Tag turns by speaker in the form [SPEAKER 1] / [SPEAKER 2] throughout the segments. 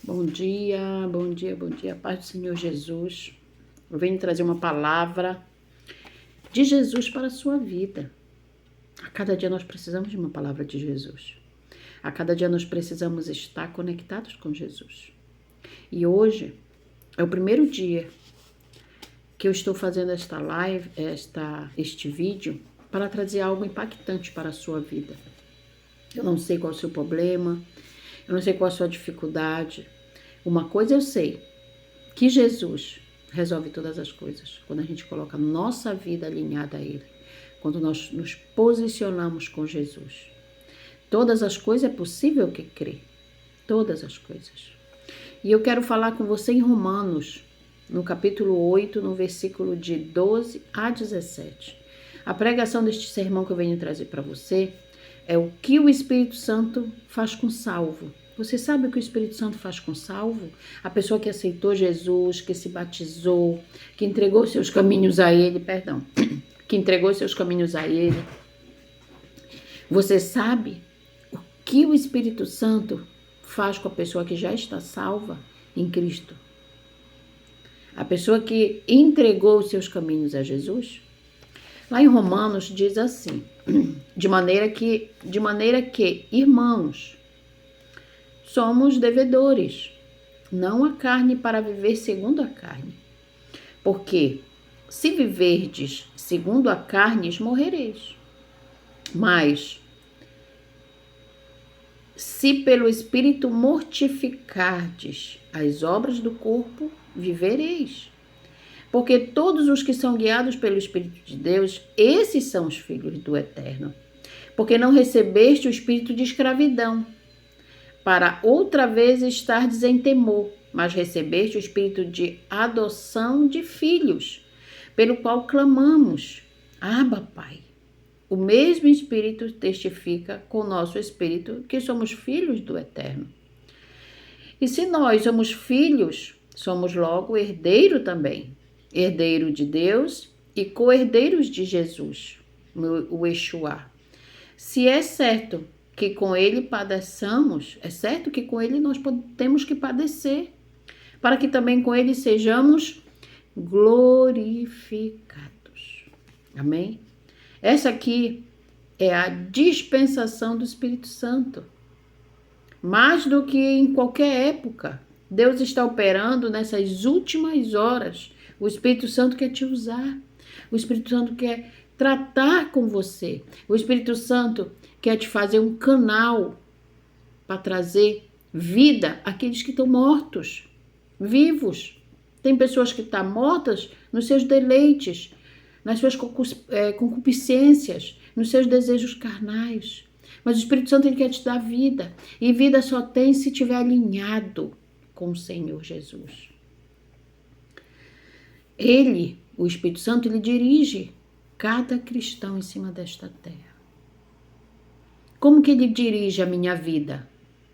[SPEAKER 1] Bom dia, bom dia, bom dia. Paz do Senhor Jesus. Eu venho trazer uma palavra de Jesus para a sua vida. A cada dia nós precisamos de uma palavra de Jesus. A cada dia nós precisamos estar conectados com Jesus. E hoje é o primeiro dia que eu estou fazendo esta live, este vídeo, para trazer algo impactante para a sua vida. Eu não sei qual é o seu problema, eu não sei qual é a sua dificuldade. Uma coisa eu sei, que Jesus resolve todas as coisas. Quando a gente coloca nossa vida alinhada a Ele. Quando nós nos posicionamos com Jesus. Todas as coisas é possível que crê. Todas as coisas. E eu quero falar com você em Romanos, no capítulo 8, no versículo de 12 a 17. A pregação deste sermão que eu venho trazer para você é o que o Espírito Santo faz com salvo. Você sabe o que o Espírito Santo faz com salvo? A pessoa que aceitou Jesus, que se batizou, que entregou seus caminhos a Ele, que entregou seus caminhos a Ele. Você sabe o que o Espírito Santo faz com a pessoa que já está salva em Cristo? A pessoa que entregou os seus caminhos a Jesus? Lá em Romanos diz assim, de maneira que, irmãos, somos devedores, não a carne para viver segundo a carne. Porque se viverdes segundo a carne, morrereis. Mas se pelo Espírito mortificardes as obras do corpo, vivereis. Porque todos os que são guiados pelo Espírito de Deus, esses são os filhos do Eterno. Porque não recebeste o espírito de escravidão, para outra vez estardes em temor, mas recebeste o espírito de adoção de filhos, pelo qual clamamos, Abba, Pai. O mesmo Espírito testifica com o nosso espírito que somos filhos do Eterno. E se nós somos filhos, somos logo herdeiro também, herdeiro de Deus e co-herdeiros de Jesus, o Yeshua. Se é certo que com ele padeçamos, é certo que com ele nós temos que padecer, para que também com ele sejamos glorificados. Amém? Essa aqui é a dispensação do Espírito Santo. Mais do que em qualquer época, Deus está operando nessas últimas horas. O Espírito Santo quer te usar. O Espírito Santo quer tratar com você. O Espírito Santo quer te fazer um canal para trazer vida àqueles que estão mortos, vivos. Tem pessoas que estão mortas nos seus deleites, nas suas concupiscências, nos seus desejos carnais. Mas o Espírito Santo ele quer te dar vida. E vida só tem se estiver alinhado com o Senhor Jesus. Ele, o Espírito Santo, ele dirige cada cristão em cima desta terra. Como que ele dirige a minha vida?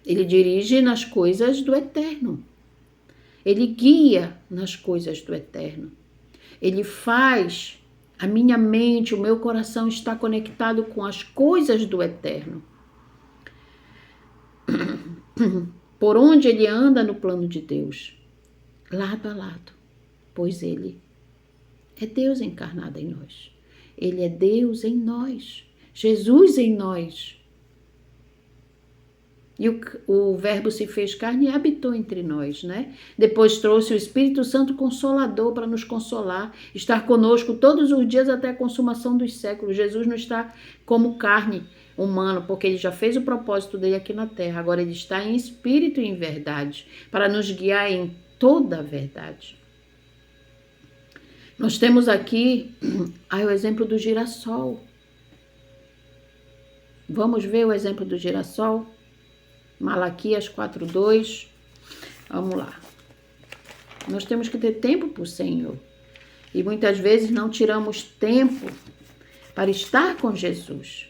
[SPEAKER 1] Ele dirige nas coisas do Eterno. Ele guia nas coisas do Eterno. Ele faz a minha mente, o meu coração estar conectado com as coisas do Eterno. Por onde ele anda no plano de Deus, lado a lado, pois ele é Deus encarnado em nós. Ele é Deus em nós, Jesus em nós. E o Verbo se fez carne e habitou entre nós, né? Depois trouxe o Espírito Santo Consolador para nos consolar, estar conosco todos os dias até a consumação dos séculos. Jesus não está como carne humana, porque ele já fez o propósito dele aqui na terra. Agora ele está em espírito e em verdade, para nos guiar em toda a verdade. Nós temos aqui o exemplo do girassol. Vamos ver o exemplo do girassol? Malaquias 4:2, vamos lá. Nós temos que ter tempo para o Senhor. E muitas vezes não tiramos tempo para estar com Jesus,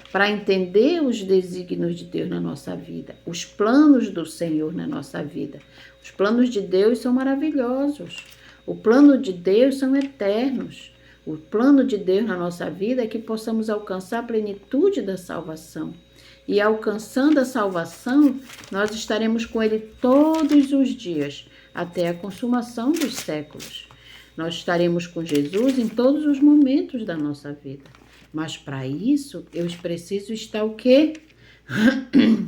[SPEAKER 1] para entender os desígnios de Deus na nossa vida, os planos do Senhor na nossa vida. Os planos de Deus são maravilhosos. O plano de Deus são eternos. O plano de Deus na nossa vida é que possamos alcançar a plenitude da salvação. e alcançando a salvação, nós estaremos com Ele todos os dias, até a consumação dos séculos. Nós estaremos com Jesus em todos os momentos da nossa vida. Mas para isso, eu preciso estar o quê?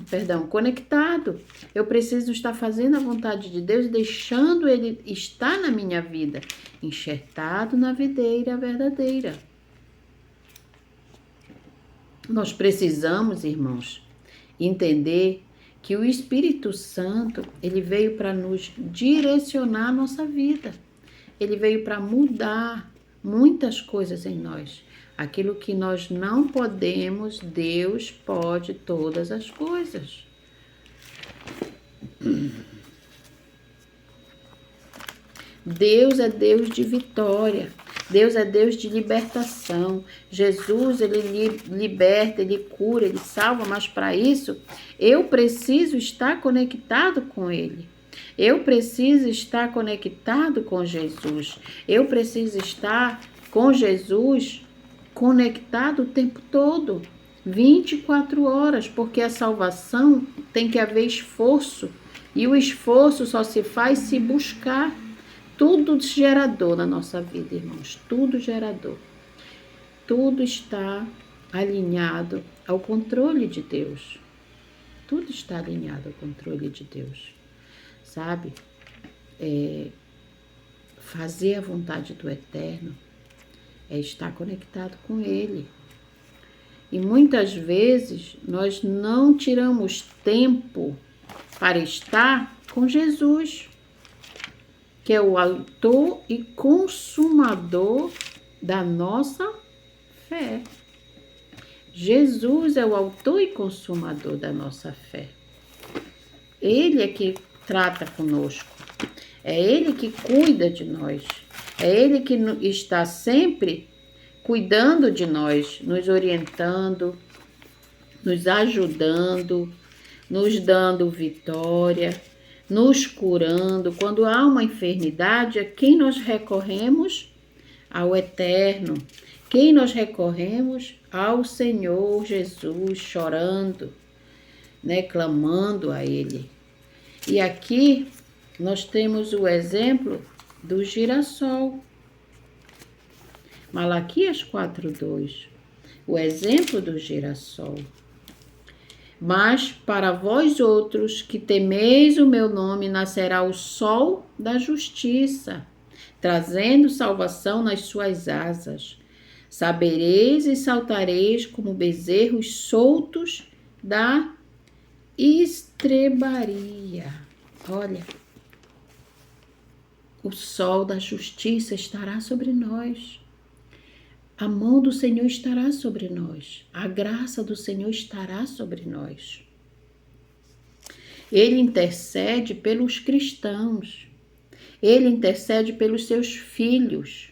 [SPEAKER 1] Perdão, conectado. Eu preciso estar fazendo a vontade de Deus, deixando Ele estar na minha vida, enxertado na videira verdadeira. Nós precisamos, irmãos, entender que o Espírito Santo, ele veio para nos direcionar a nossa vida. Ele veio para mudar muitas coisas em nós. Aquilo que nós não podemos, Deus pode todas as coisas. Deus é Deus de vitória. Deus é Deus de libertação. Jesus, ele liberta, ele cura, ele salva, mas para isso eu preciso estar conectado com ele. Eu preciso estar conectado com Jesus. Eu preciso estar com Jesus conectado o tempo todo, 24 horas, porque a salvação tem que haver esforço. E o esforço só se faz se buscar. Tudo gerador na nossa vida, irmãos, tudo gerador. Tudo está alinhado ao controle de Deus. Tudo está alinhado ao controle de Deus. Sabe? Fazer a vontade do Eterno é estar conectado com Ele. E muitas vezes nós não tiramos tempo para estar com Jesus, que é o autor e consumador da nossa fé. Jesus é o autor e consumador da nossa fé. Ele é que trata conosco. É Ele que cuida de nós. É Ele que está sempre cuidando de nós, nos orientando, nos ajudando, nos dando vitória, nos curando. Quando há uma enfermidade, a quem nós recorremos? Ao Eterno. Quem nós recorremos? Ao Senhor Jesus, chorando, né, clamando a Ele. E aqui nós temos o exemplo do girassol. Malaquias 4:2. O exemplo do girassol. Mas para vós outros que temeis o meu nome, nascerá o sol da justiça, trazendo salvação nas suas asas. Sabereis e saltareis como bezerros soltos da estrebaria. Olha, o sol da justiça estará sobre nós. A mão do Senhor estará sobre nós. A graça do Senhor estará sobre nós. Ele intercede pelos cristãos. Ele intercede pelos seus filhos,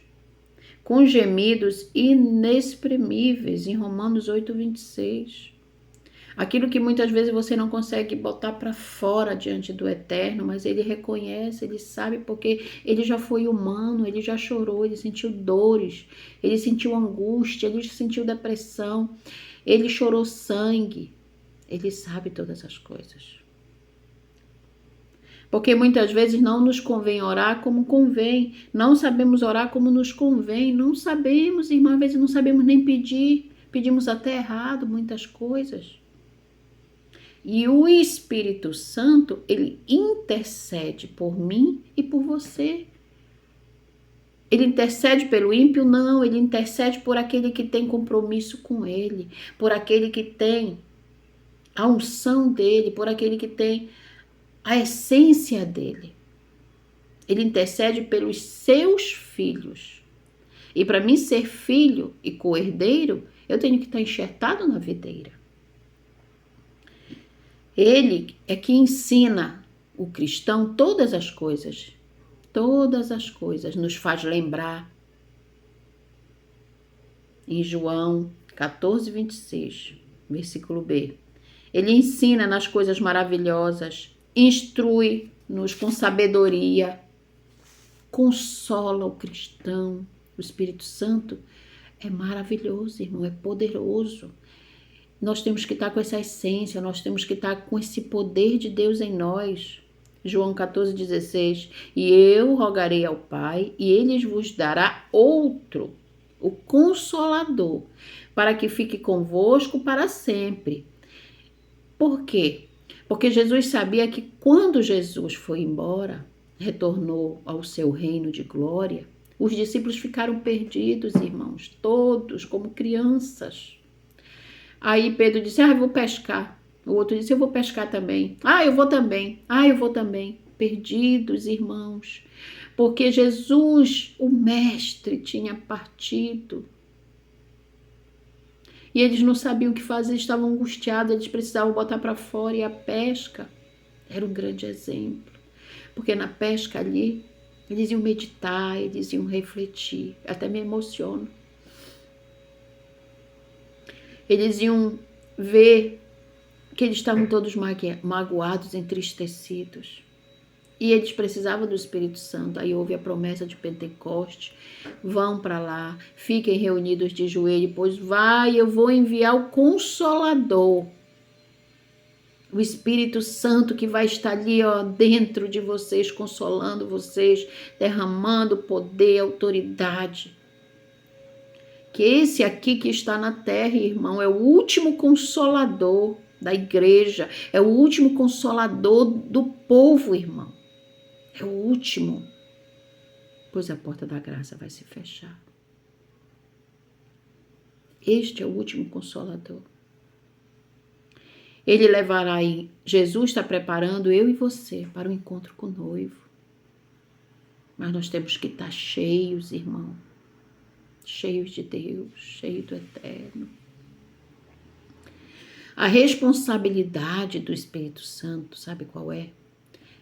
[SPEAKER 1] com gemidos inexprimíveis, em Romanos 8:26. Aquilo que muitas vezes você não consegue botar para fora diante do Eterno, mas Ele reconhece, Ele sabe, porque Ele já foi humano, Ele já chorou, Ele sentiu dores, Ele sentiu angústia, Ele sentiu depressão, Ele chorou sangue. Ele sabe todas as coisas. Porque muitas vezes não nos convém orar como convém, não sabemos orar como nos convém, não sabemos, irmã, às vezes não sabemos nem pedir, pedimos até errado muitas coisas. E o Espírito Santo, ele intercede por mim e por você. Ele intercede pelo ímpio? Não, ele intercede por aquele que tem compromisso com ele, por aquele que tem a unção dele, por aquele que tem a essência dele. Ele intercede pelos seus filhos. E para mim ser filho e co-herdeiro, eu tenho que estar enxertado na videira. Ele é que ensina o cristão todas as coisas, nos faz lembrar. Em João 14:26, versículo B. Ele ensina nas coisas maravilhosas, instrui-nos com sabedoria, consola o cristão. O Espírito Santo é maravilhoso, irmão, é poderoso. Nós temos que estar com essa essência, nós temos que estar com esse poder de Deus em nós. João 14,16. E eu rogarei ao Pai, e ele vos dará outro, o Consolador, para que fique convosco para sempre. Por quê? Porque Jesus sabia que quando Jesus foi embora, retornou ao seu reino de glória, os discípulos ficaram perdidos, irmãos, todos como crianças. Aí Pedro disse, eu vou pescar. O outro disse, eu vou pescar também. Eu vou também. Eu vou também. Perdidos, irmãos. Porque Jesus, o mestre, tinha partido. E eles não sabiam o que fazer, estavam angustiados, eles precisavam botar para fora. E a pesca era um grande exemplo. Porque na pesca ali, eles iam meditar, eles iam refletir. Até me emociono. Eles iam ver que eles estavam todos magoados, entristecidos. E eles precisavam do Espírito Santo. Aí houve a promessa de Pentecoste. Vão para lá, fiquem reunidos de joelho, pois eu vou enviar o Consolador. O Espírito Santo que vai estar ali dentro de vocês, consolando vocês, derramando poder, autoridade. Que esse aqui que está na terra, irmão, é o último consolador da igreja, é o último consolador do povo, irmão. É o último, pois a porta da graça vai se fechar. Este é o último consolador. Ele levará aí, Jesus está preparando eu e você para o encontro com o noivo. Mas nós temos que estar cheios, irmão. Cheios de Deus, cheios do Eterno. A responsabilidade do Espírito Santo, sabe qual é?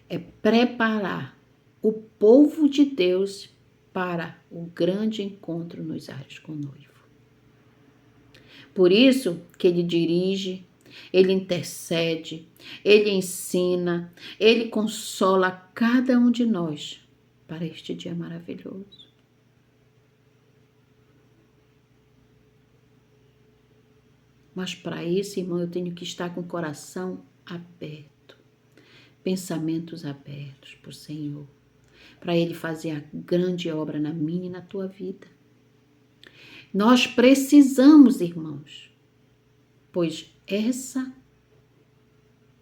[SPEAKER 1] É preparar o povo de Deus para o grande encontro nos ares com o noivo. Por isso que ele dirige, ele intercede, ele ensina, ele consola cada um de nós para este dia maravilhoso. Mas para isso, irmão, eu tenho que estar com o coração aberto, pensamentos abertos para o Senhor, para Ele fazer a grande obra na minha e na tua vida. Nós precisamos, irmãos, pois essa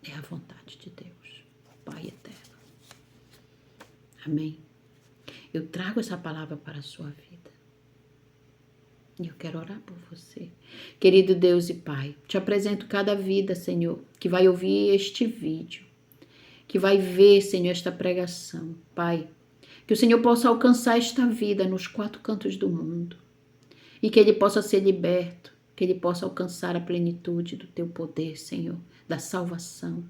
[SPEAKER 1] é a vontade de Deus, Pai eterno. Amém? Eu trago essa palavra para a sua vida. E eu quero orar por você. Querido Deus e Pai, te apresento cada vida, Senhor, que vai ouvir este vídeo, que vai ver, Senhor, esta pregação. Pai, que o Senhor possa alcançar esta vida nos 4 cantos do mundo e que ele possa ser liberto, que ele possa alcançar a plenitude do teu poder, Senhor, da salvação.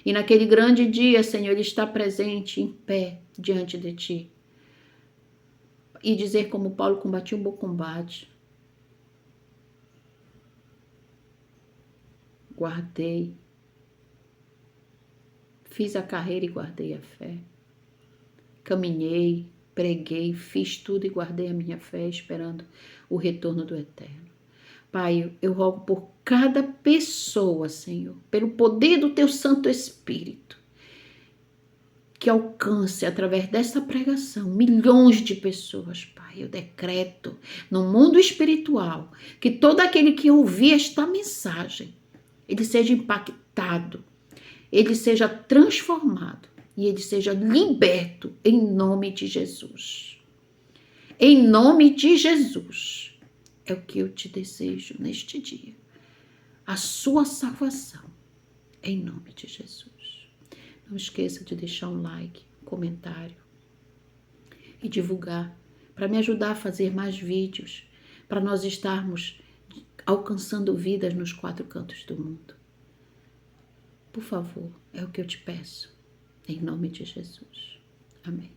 [SPEAKER 1] E naquele grande dia, Senhor, ele está presente em pé diante de ti e dizer como Paulo, combati um bom combate, guardei, fiz a carreira e guardei a fé. Caminhei, preguei, fiz tudo e guardei a minha fé, esperando o retorno do Eterno. Pai, eu rogo por cada pessoa, Senhor, pelo poder do Teu Santo Espírito, que alcance através dessa pregação milhões de pessoas, Pai. Eu decreto no mundo espiritual que todo aquele que ouvir esta mensagem, ele seja impactado, ele seja transformado e ele seja liberto em nome de Jesus. Em nome de Jesus, é o que eu te desejo neste dia. A sua salvação, em nome de Jesus. Não esqueça de deixar um like, um comentário e divulgar para me ajudar a fazer mais vídeos, para nós estarmos alcançando vidas nos 4 cantos do mundo. Por favor, é o que eu te peço, em nome de Jesus. Amém.